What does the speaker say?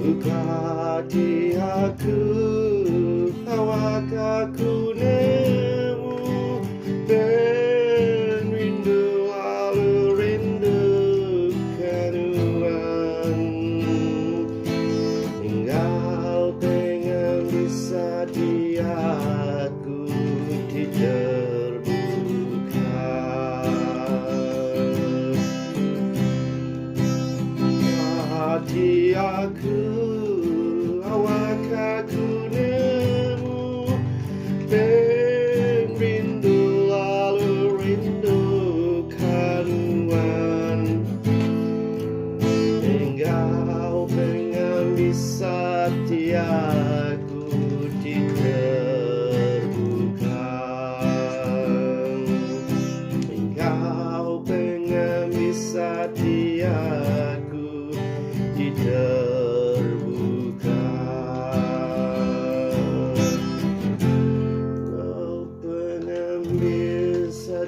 Buka hatiku, awak aku nemu dan rindu lalu rindu kenuan. Tinggal pengen bisa di aku terbuka. Hati aku, awak aku nemu dan rindu lalu rindu kanuan. Engkau pengen bisa aku terbuka. Engkau pengen bisa aku terbuka. Kau pengen bisa